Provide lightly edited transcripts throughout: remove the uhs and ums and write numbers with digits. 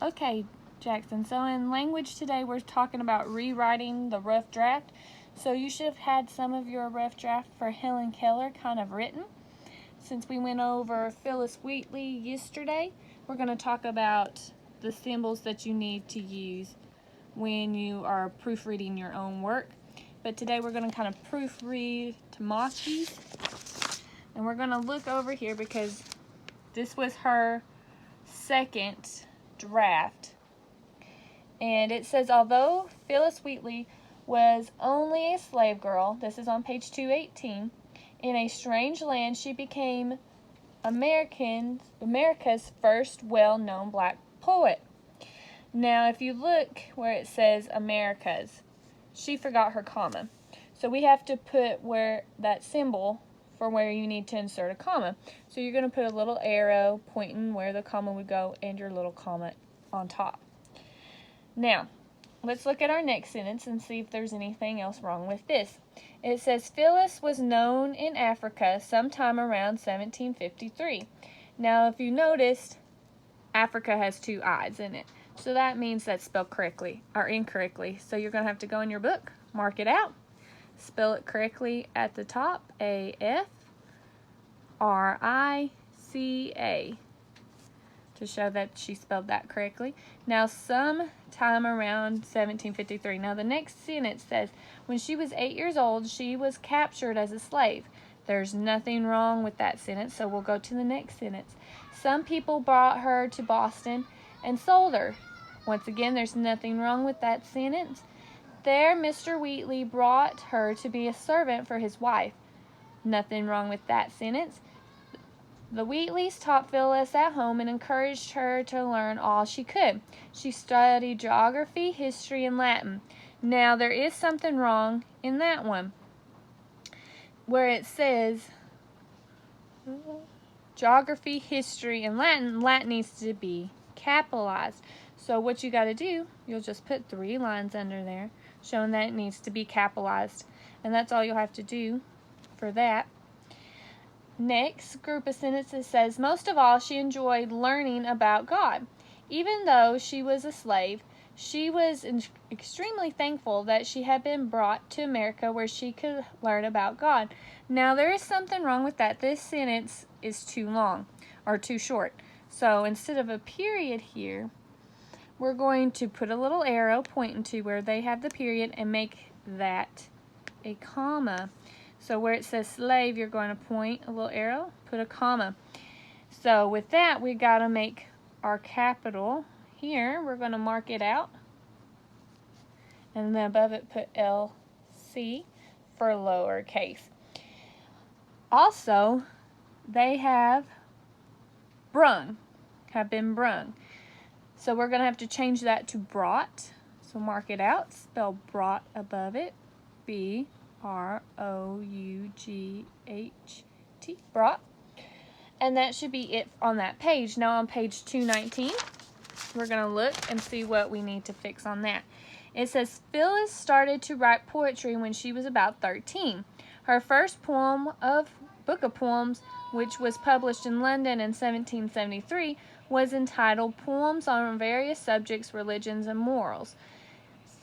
Okay, Jackson, so in language today we're talking about rewriting the rough draft. So you should have had some of your rough draft for Helen Keller kind of written. Since we went over Phyllis Wheatley yesterday, we're going to talk about the symbols that you need to use when you are proofreading your own work. But today we're going to kind of proofread Tamaki's. And we're going to look over here because this was her second draft. And it says, although Phyllis Wheatley was only a slave girl, this is on page 218, in a strange land she became America's first well-known black poet. Now, if you look where it says America's, she forgot her comma. So we have to put where that symbol for where you need to insert a comma. So you're going to put a little arrow pointing where the comma would go and your little comma on top. Now, let's look at our next sentence and see if there's anything else wrong with this. It says, Phyllis was known in Africa sometime around 1753. Now, if you noticed, Africa has two I's in it. So that means that's spelled correctly or incorrectly. So you're going to have to go in your book, mark it out, spell it correctly at the top, A-F-R-I-C-A, to show that she spelled that correctly. Now, sometime around 1753. Now, the next sentence says, when she was 8 years old, she was captured as a slave. There's nothing wrong with that sentence, so we'll go to the next sentence. Some people brought her to Boston and sold her. Once again, there's nothing wrong with that sentence. There, Mr. Wheatley brought her to be a servant for his wife. Nothing wrong with that sentence. The Wheatleys taught Phyllis at home and encouraged her to learn all she could. She studied geography, history, and Latin. Now, there is something wrong in that one, where it says geography, history, and Latin. Latin needs to be capitalized. So what you got to do, you'll just put 3 lines under there, showing that it needs to be capitalized. And that's all you'll have to do for that. Next group of sentences says, most of all, she enjoyed learning about God. Even though she was a slave, she was extremely thankful that she had been brought to America where she could learn about God. Now, there is something wrong with that. This sentence is too long or too short. So instead of a period here, we're going to put a little arrow pointing to where they have the period and make that a comma. So where it says slave, you're going to point a little arrow, put a comma. So with that, we got to make our capital here. We're going to mark it out. And then above it, put LC for lowercase. Also, they have been brung. So we're going to have to change that to brought. So mark it out. Spell brought above it. B-R-O-U-G-H-T. Brought. And that should be it on that page. Now on page 219, we're going to look and see what we need to fix on that. It says, Phyllis started to write poetry when she was about 13. Her first book of poems, which was published in London in 1773, was entitled Poems on Various Subjects, Religions, and Morals.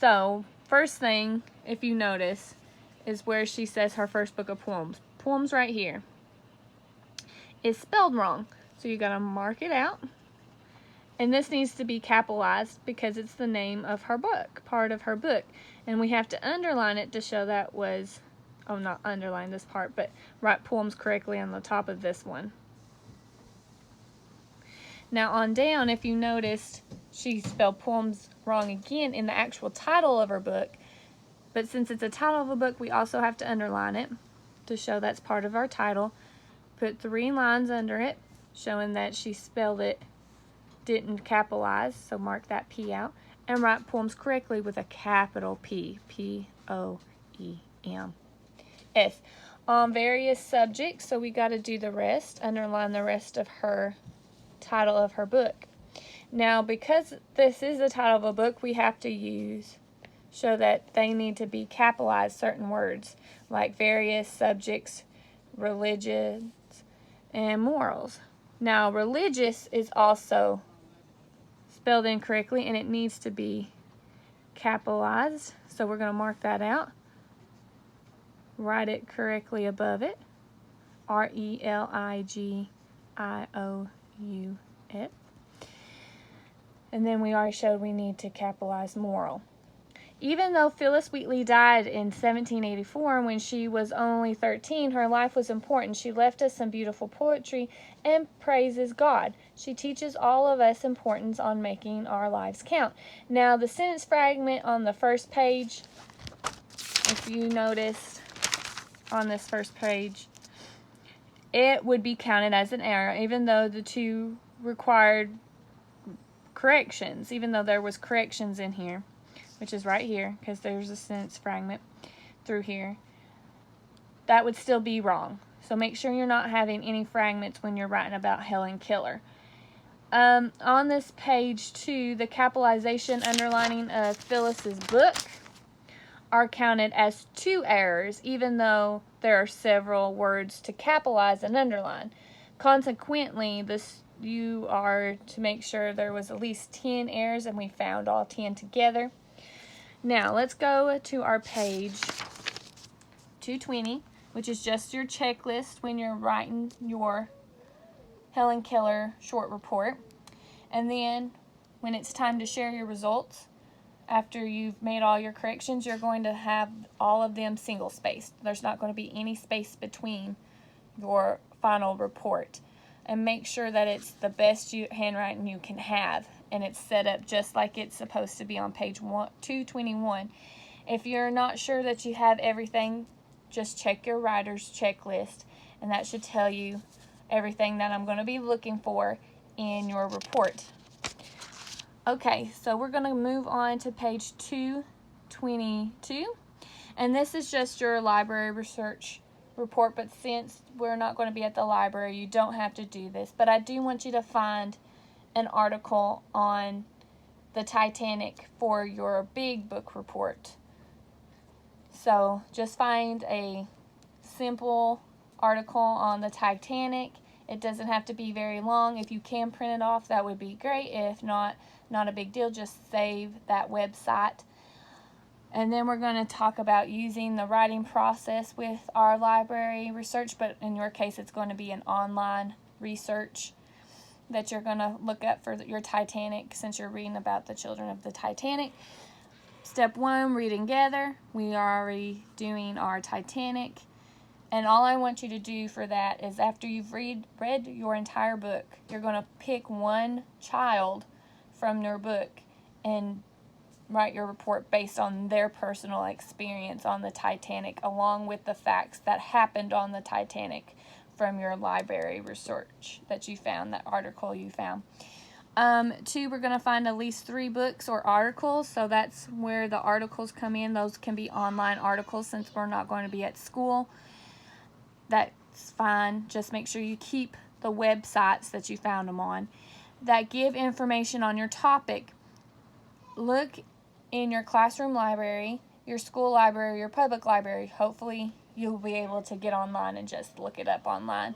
So, first thing, if you notice, is where she says her first book of poems. Poems right here. It's spelled wrong. So you got to mark it out. And this needs to be capitalized because it's the name of her book, part of her book. And we have to underline it to show that was, not underline this part, but write poems correctly on the top of this one. Now on down, if you noticed, she spelled poems wrong again in the actual title of her book. But since it's a title of a book, we also have to underline it to show that's part of our title. Put 3 lines under it, showing that she spelled it, didn't capitalize, so mark that P out. And write poems correctly with a capital P, P-O-E-M-S. On various subjects, so we got to do the rest, underline the rest of her title of her book. Now, because this is the title of a book, we have to show that they need to be capitalized, certain words, like various subjects, religions, and morals. Now, religious is also spelled incorrectly, and it needs to be capitalized. So we're going to mark that out. Write it correctly above it. R-E-L-I-G-I-O-U-S. And then we already showed we need to capitalize moral. Even though Phillis Wheatley died in 1784 when she was only 13, her life was important. She left us some beautiful poetry and praises God. She teaches all of us importance on making our lives count. Now, the sentence fragment on the first page, if you noticed on this first page, it would be counted as an error, even though the two required corrections, even though there was corrections in here, which is right here, because there's a sentence fragment through here, that would still be wrong. So make sure you're not having any fragments when you're writing about Helen Keller. On this page 2, the capitalization underlining of Phyllis's book are counted as 2 errors, even though there are several words to capitalize and underline. Consequently, you are to make sure there was at least 10 errors, and we found all 10 together. Now, let's go to our page 220, which is just your checklist when you're writing your Helen Keller short report. And then, when it's time to share your results, after you've made all your corrections, you're going to have all of them single-spaced. There's not going to be any space between your final report. And make sure that it's the best handwriting you can have, and it's set up just like it's supposed to be on page 221. If you're not sure that you have everything, just check your writer's checklist, and that should tell you everything that I'm going to be looking for in your report. Okay, so we're going to move on to page 222, and this is just your library research report, but since we're not going to be at the library, you don't have to do this. But I do want you to find an article on the Titanic for your big book report. So just find a simple article on the Titanic. It doesn't have to be very long. If you can print it off, that would be great. If not, not a big deal. Just save that website. And then we're going to talk about using the writing process with our library research, but in your case, it's going to be an online research that you're going to look up for your Titanic, since you're reading about the children of the Titanic. Step 1, reading together. We are already doing our Titanic. And all I want you to do for that is, after you've read your entire book, you're going to pick one child from your book and write your report based on their personal experience on the Titanic, along with the facts that happened on the Titanic from your library research that you found, that article you found. 2, we're going to find at least 3 books or articles, so that's where the articles come in. Those can be online articles since we're not going to be at school. That's fine. Just make sure you keep the websites that you found them on that give information on your topic. Look in your classroom library, your school library, your public library. Hopefully you'll be able to get online and just look it up online.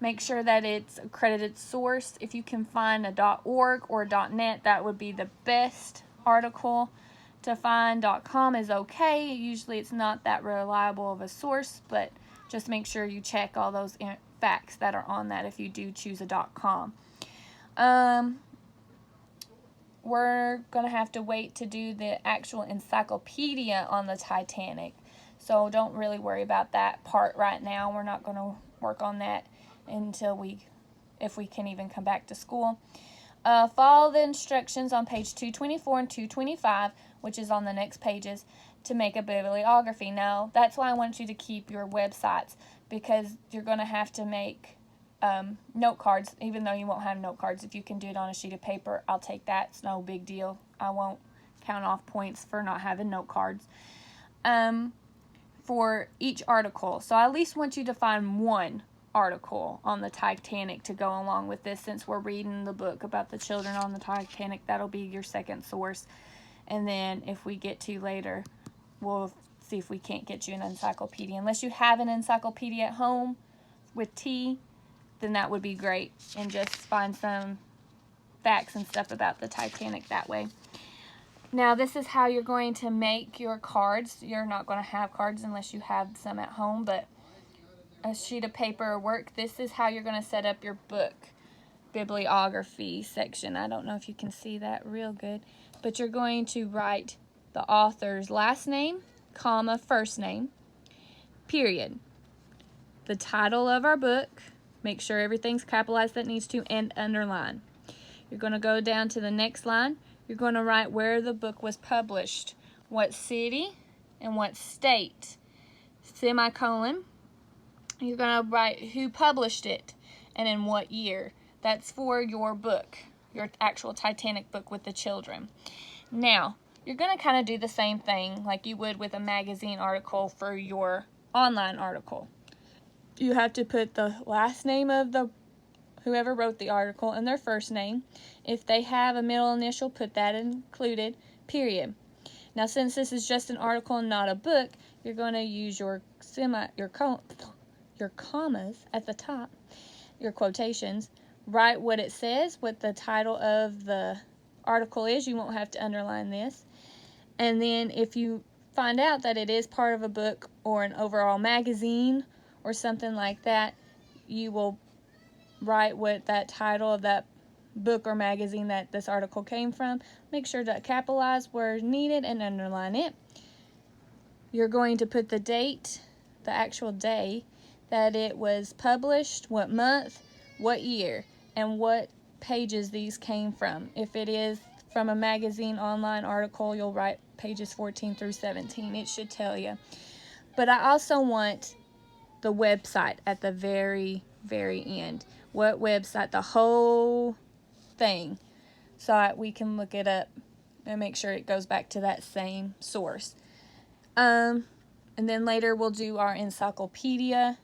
Make sure that it's accredited source. If you can find a .org or .net, that would be the best article to find. .com is okay. Usually it's not that reliable of a source, but just make sure you check all those facts that are on that if you do choose a .com. We're going to have to wait to do the actual encyclopedia on the Titanic. So don't really worry about that part right now. We're not going to work on that until if we can even come back to school. Follow the instructions on page 224 and 225, which is on the next pages, to make a bibliography. Now, that's why I want you to keep your websites, because you're going to have to make note cards, even though you won't have note cards. If you can do it on a sheet of paper, I'll take that. It's no big deal. I won't count off points for not having note cards for each article. So I at least want you to find one article on the Titanic to go along with this, since we're reading the book about the children on the Titanic. That'll be your second source. And then if we get to later, we'll see if we can't get you an encyclopedia. Unless you have an encyclopedia at home with T, then that would be great. And just find some facts and stuff about the Titanic that way. Now, this is how you're going to make your cards. You're not going to have cards unless you have some at home, but a sheet of paper or work. This is how you're going to set up your book bibliography section. I don't know if you can see that real good, but you're going to write the author's last name, comma, first name, period. The title of our book, make sure everything's capitalized that needs to, and underline. You're going to go down to the next line. You're going to write where the book was published, what city and what state, semicolon. You're going to write who published it and in what year. That's for your book, your actual Titanic book with the children. Now, you're going to kind of do the same thing like you would with a magazine article for your online article. You have to put the last name of the whoever wrote the article and their first name. If they have a middle initial, put that included, period. Now, since this is just an article and not a book, you're going to use your commas at the top, your quotations. Write what it says, what the title of the article is. You won't have to underline this. And then if you find out that it is part of a book or an overall magazine or something like that, you will write what that title of that book or magazine that this article came from. Make sure to capitalize where needed and underline it. You're going to put the date, the actual day that it was published, what month, what year, and what pages these came from. If it is from a magazine online article, you'll write pages 14 through 17. It should tell you. But I also want the website at the very end. What website? The whole thing, so that we can look it up and make sure it goes back to that same source. And then later we'll do our encyclopedia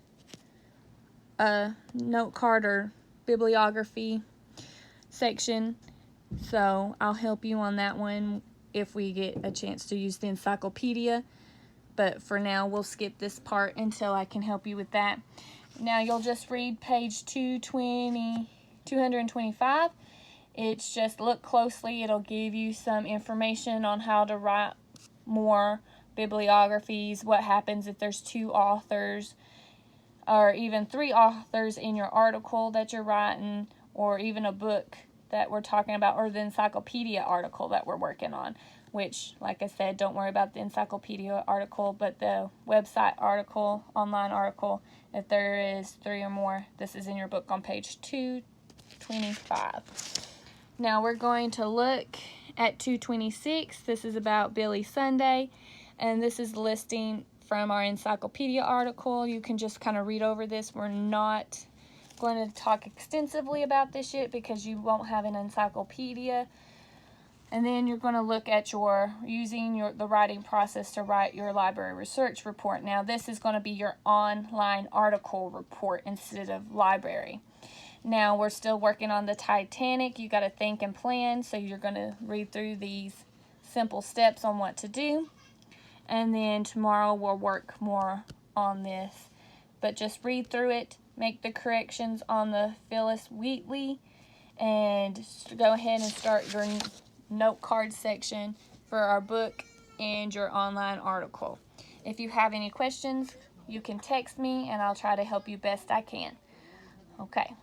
note card or bibliography section. So I'll help you on that one if we get a chance to use the encyclopedia. But for now, we'll skip this part until I can help you with that. Now, you'll just read page 225. It's just look closely. It'll give you some information on how to write more bibliographies, what happens if there's 2 authors or even 3 authors in your article that you're writing, or even a book that we're talking about, or the encyclopedia article that we're working on. Which, like I said, don't worry about the encyclopedia article, but the website article, online article, if there is 3 or more, this is in your book on page 225. Now we're going to look at 226. This is about Billy Sunday, and this is listing from our encyclopedia article. You can just kind of read over this. We're not going to talk extensively about this yet because you won't have an encyclopedia. And then you're going to look at the writing process to write your library research report. Now, this is going to be your online article report instead of library. Now, we're still working on the Titanic. You got to think and plan. So you're going to read through these simple steps on what to do. And then tomorrow we'll work more on this. But just read through it, make the corrections on the Phyllis Wheatley, and go ahead and start your note card section for our book and your online article. If you have any questions, you can text me and I'll try to help you best I can. Okay.